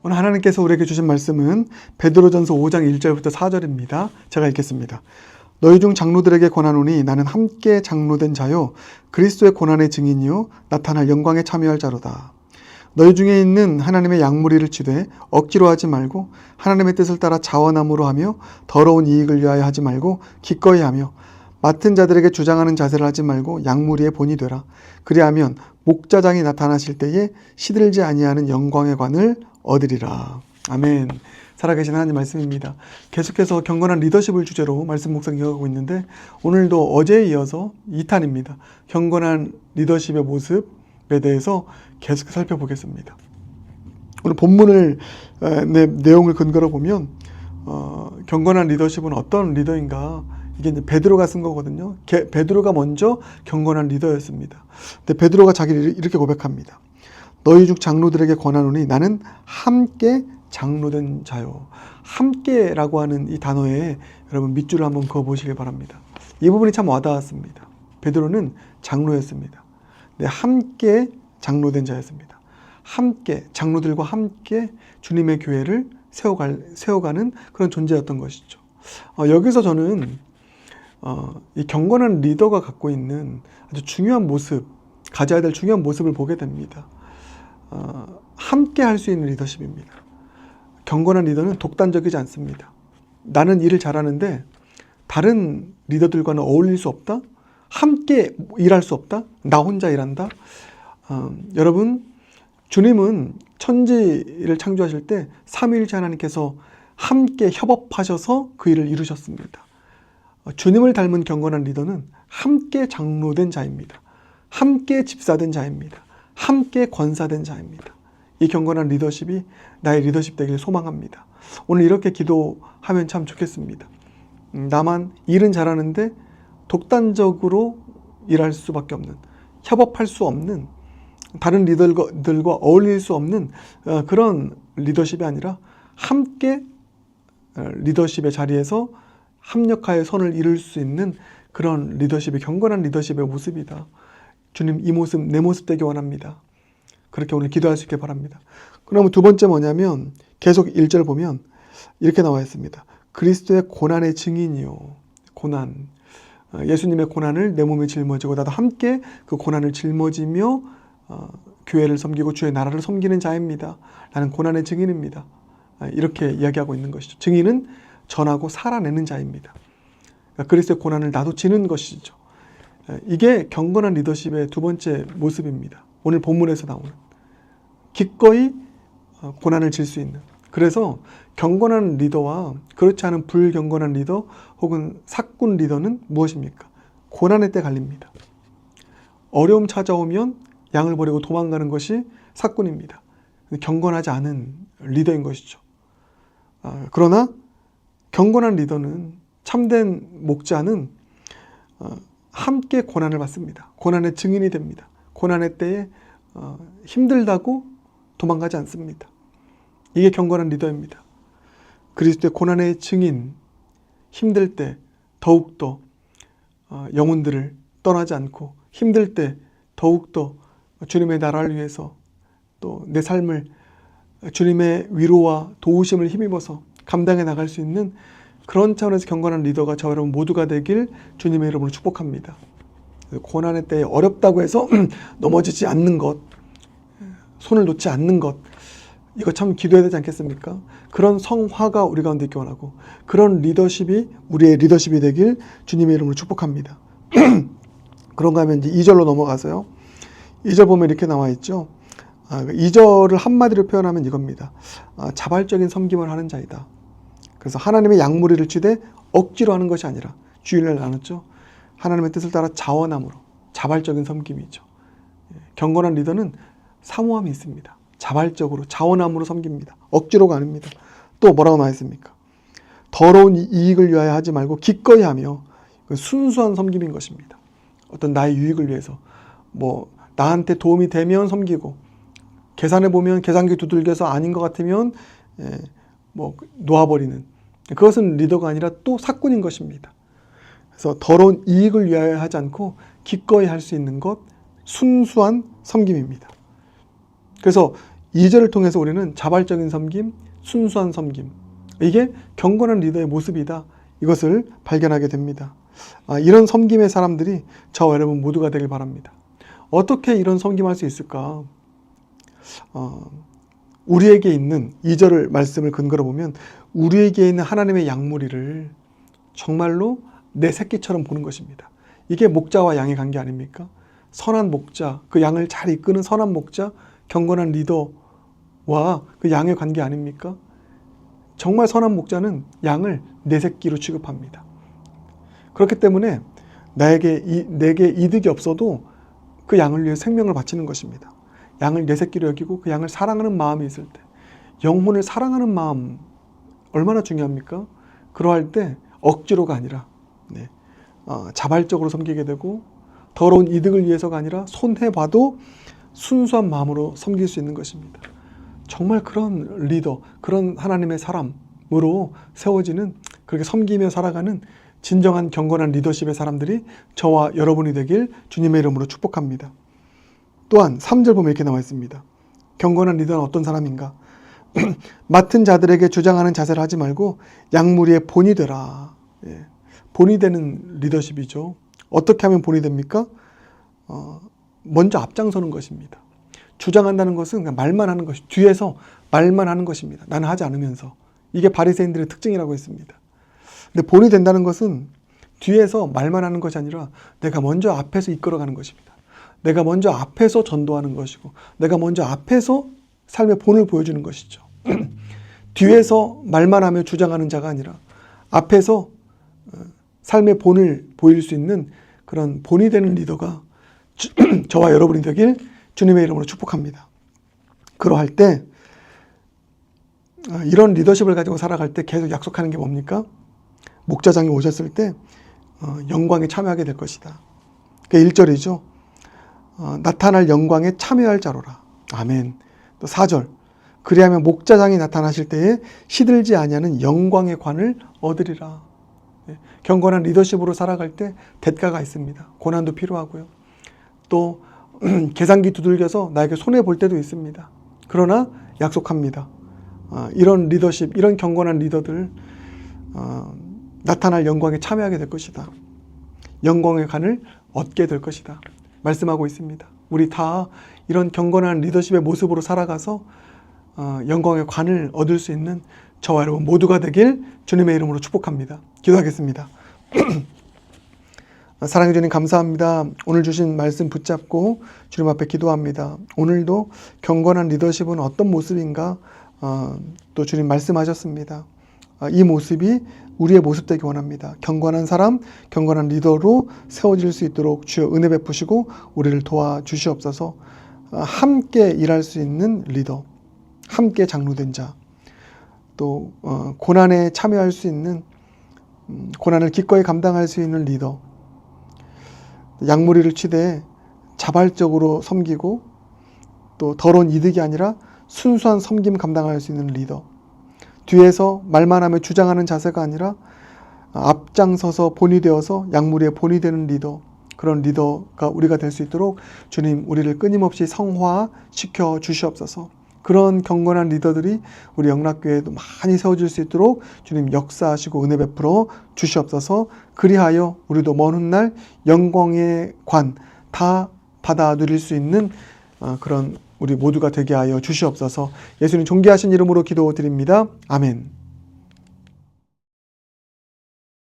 오늘 하나님께서 우리에게 주신 말씀은 베드로전서 5장 1절부터 4절입니다. 제가 읽겠습니다. 너희 중 장로들에게 권하노니 나는 함께 장로된 자요 그리스도의 고난의 증인이요 나타날 영광에 참여할 자로다. 너희 중에 있는 하나님의 양무리를 치되 억지로 하지 말고 하나님의 뜻을 따라 자원함으로 하며 더러운 이익을 위하여 하지 말고 기꺼이 하며 맡은 자들에게 주장하는 자세를 하지 말고 양무리의 본이 되라. 그리하면 목자장이 나타나실 때에 시들지 아니하는 영광의 관을 얻으리라. 아멘. 살아계신 하나님 말씀입니다. 계속해서 경건한 리더십을 주제로 말씀 묵상 이어가고 있는데 오늘도 어제에 이어서 2탄입니다. 경건한 리더십의 모습에 대해서 계속 살펴보겠습니다. 오늘 본문을 내용을 근거로 보면 경건한 리더십은 어떤 리더인가, 이게 이제 베드로가 쓴 거거든요. 베드로가 먼저 경건한 리더였습니다. 근데 베드로가 자기를 이렇게 고백합니다. 너희 중 장로들에게 권하노니 나는 함께 장로된 자요. 함께라고 하는 이 단어에 여러분 밑줄을 한번 그어보시길 바랍니다. 이 부분이 참 와닿았습니다. 베드로는 장로였습니다. 네, 함께 장로된 자였습니다. 함께 장로들과 함께 주님의 교회를 세워가는 그런 존재였던 것이죠. 여기서 저는 이 경건한 리더가 갖고 있는 아주 중요한 모습, 가져야 될 중요한 모습을 보게 됩니다. 함께 할 수 있는 리더십입니다. 경건한 리더는 독단적이지 않습니다. 나는 일을 잘하는데 다른 리더들과는 어울릴 수 없다? 함께 일할 수 없다? 나 혼자 일한다? 여러분, 주님은 천지를 창조하실 때 삼위일체 하나님께서 함께 협업하셔서 그 일을 이루셨습니다. 주님을 닮은 경건한 리더는 함께 장로된 자입니다. 함께 집사된 자입니다. 함께 권사된 자입니다. 이 경건한 리더십이 나의 리더십 되길 소망합니다. 오늘 이렇게 기도하면 참 좋겠습니다. 나만 일은 잘하는데 독단적으로 일할 수밖에 없는, 협업할 수 없는, 다른 리더들과 어울릴 수 없는 그런 리더십이 아니라 함께 리더십의 자리에서 합력하여 선을 이룰 수 있는 그런 리더십이 경건한 리더십의 모습이다. 주님, 이 모습 내 모습 되기 원합니다. 그렇게 오늘 기도할 수 있게 바랍니다. 그러면 두 번째 뭐냐면 계속 1절 보면 이렇게 나와 있습니다. 그리스도의 고난의 증인이요. 고난. 예수님의 고난을 내 몸에 짊어지고 나도 함께 그 고난을 짊어지며 교회를 섬기고 주의 나라를 섬기는 자입니다. 나는 고난의 증인입니다. 이렇게 이야기하고 있는 것이죠. 증인은 전하고 살아내는 자입니다. 그리스도의 고난을 나도 지는 것이죠. 이게 경건한 리더십의 두 번째 모습입니다. 오늘 본문에서 나오는 기꺼이 고난을 질 수 있는. 그래서 경건한 리더와 그렇지 않은 불경건한 리더 혹은 사꾼 리더는 무엇입니까? 고난의 때 갈립니다. 어려움 찾아오면 양을 버리고 도망가는 것이 사꾼입니다. 경건하지 않은 리더인 것이죠. 그러나 경건한 리더는, 참된 목자는 함께 고난을 받습니다. 고난의 증인이 됩니다. 고난의 때에 힘들다고 도망가지 않습니다. 이게 경건한 리더입니다. 그리스도의 고난의 증인, 힘들 때 더욱더 영혼들을 떠나지 않고 힘들 때 더욱더 주님의 나라를 위해서 또 내 삶을 주님의 위로와 도우심을 힘입어서 감당해 나갈 수 있는 그런 차원에서 경건한 리더가 저 여러분 모두가 되길 주님의 이름으로 축복합니다. 고난의 때에 어렵다고 해서 넘어지지 않는 것, 손을 놓지 않는 것, 이거 참 기도해야 되지 않겠습니까? 그런 성화가 우리 가운데 있기 원하고 그런 리더십이 우리의 리더십이 되길 주님의 이름으로 축복합니다. 그런가 하면 이제 2절로 넘어가서요. 2절 보면 이렇게 나와 있죠. 2절을 한마디로 표현하면 이겁니다. 자발적인 섬김을 하는 자이다. 그래서 하나님의 양무리를 치되 억지로 하는 것이 아니라 주일날 나눴죠. 하나님의 뜻을 따라 자원함으로, 자발적인 섬김이죠. 경건한 리더는 사모함이 있습니다. 자발적으로 자원함으로 섬깁니다. 억지로가 아닙니다. 또 뭐라고 나와 있습니까? 더러운 이익을 위하여 하지 말고 기꺼이 하며, 순수한 섬김인 것입니다. 어떤 나의 유익을 위해서 나한테 도움이 되면 섬기고, 계산해 보면 계산기 두들겨서 아닌 것 같으면 놓아버리는, 그것은 리더가 아니라 또 사꾼인 것입니다. 그래서 더러운 이익을 위하여 하지 않고 기꺼이 할 수 있는 것, 순수한 섬김입니다. 그래서 2절을 통해서 우리는 자발적인 섬김, 순수한 섬김, 이게 경건한 리더의 모습이다, 이것을 발견하게 됩니다. 이런 섬김의 사람들이 저와 여러분 모두가 되길 바랍니다. 어떻게 이런 섬김할 수 있을까? 우리에게 있는 2절 말씀을 근거로 보면 우리에게 있는 하나님의 양무리를 정말로 내 새끼처럼 보는 것입니다. 이게 목자와 양의 관계 아닙니까? 선한 목자, 그 양을 잘 이끄는 선한 목자, 경건한 리더와 그 양의 관계 아닙니까? 정말 선한 목자는 양을 내 새끼로 취급합니다. 그렇기 때문에 내게 이득이 없어도 그 양을 위해 생명을 바치는 것입니다. 양을 내 새끼로 여기고 그 양을 사랑하는 마음이 있을 때, 영혼을 사랑하는 마음 얼마나 중요합니까? 그러할 때 억지로가 아니라 자발적으로 섬기게 되고, 더러운 이득을 위해서가 아니라 손해봐도 순수한 마음으로 섬길 수 있는 것입니다. 정말 그런 리더, 그런 하나님의 사람으로 세워지는, 그렇게 섬기며 살아가는 진정한 경건한 리더십의 사람들이 저와 여러분이 되길 주님의 이름으로 축복합니다. 또한 3절 보면 이렇게 나와 있습니다. 경건한 리더는 어떤 사람인가? 맡은 자들에게 주장하는 자세를 하지 말고 양무리의 본이 되라. 본이 되는 리더십이죠. 어떻게 하면 본이 됩니까? 먼저 앞장서는 것입니다. 주장한다는 것은 그냥 말만 하는 것이, 뒤에서 말만 하는 것입니다. 나는 하지 않으면서. 이게 바리새인들의 특징이라고 했습니다. 근데 본이 된다는 것은 뒤에서 말만 하는 것이 아니라 내가 먼저 앞에서 이끌어가는 것입니다. 내가 먼저 앞에서 전도하는 것이고, 내가 먼저 앞에서 삶의 본을 보여주는 것이죠. 뒤에서 말만 하며 주장하는 자가 아니라 앞에서 삶의 본을 보일 수 있는 그런 본이 되는 리더가 저와 여러분이 되길 주님의 이름으로 축복합니다. 그러할 때 이런 리더십을 가지고 살아갈 때 계속 약속하는 게 뭡니까? 목자장이 오셨을 때 영광에 참여하게 될 것이다. 그게 1절이죠. 나타날 영광에 참여할 자로라. 아멘. 또 4절. 그리하면 목자장이 나타나실 때에 시들지 아니하는 영광의 관을 얻으리라. 경건한 리더십으로 살아갈 때 대가가 있습니다. 고난도 필요하고요. 또 계산기 두들겨서 나에게 손해볼 때도 있습니다. 그러나 약속합니다. 이런 리더십, 이런 경건한 리더들 나타날 영광에 참여하게 될 것이다. 영광의 관을 얻게 될 것이다. 말씀하고 있습니다. 우리 다 이런 경건한 리더십의 모습으로 살아가서 영광의 관을 얻을 수 있는 저와 여러분 모두가 되길 주님의 이름으로 축복합니다. 기도하겠습니다. 사랑해 주님 감사합니다. 오늘 주신 말씀 붙잡고 주님 앞에 기도합니다. 오늘도 경건한 리더십은 어떤 모습인가 또 주님 말씀하셨습니다. 이 모습이 우리의 모습 되기 원합니다. 경건한 사람, 경건한 리더로 세워질 수 있도록 주여 은혜 베푸시고 우리를 도와주시옵소서. 함께 일할 수 있는 리더, 함께 장로된 자, 또 고난에 참여할 수 있는, 고난을 기꺼이 감당할 수 있는 리더, 양무리를 취대해 자발적으로 섬기고 또 더러운 이득이 아니라 순수한 섬김 감당할 수 있는 리더, 뒤에서 말만 하며 주장하는 자세가 아니라 앞장서서 본이 되어서 양무리의 본이 되는 리더, 그런 리더가 우리가 될 수 있도록 주님 우리를 끊임없이 성화시켜 주시옵소서. 그런 경건한 리더들이 우리 영락교회에도 많이 세워질 수 있도록 주님 역사하시고 은혜 베풀어 주시옵소서. 그리하여 우리도 먼 훗날 영광의 관 다 받아 누릴 수 있는 그런 우리 모두가 되게 하여 주시옵소서. 예수님 존귀하신 이름으로 기도드립니다. 아멘.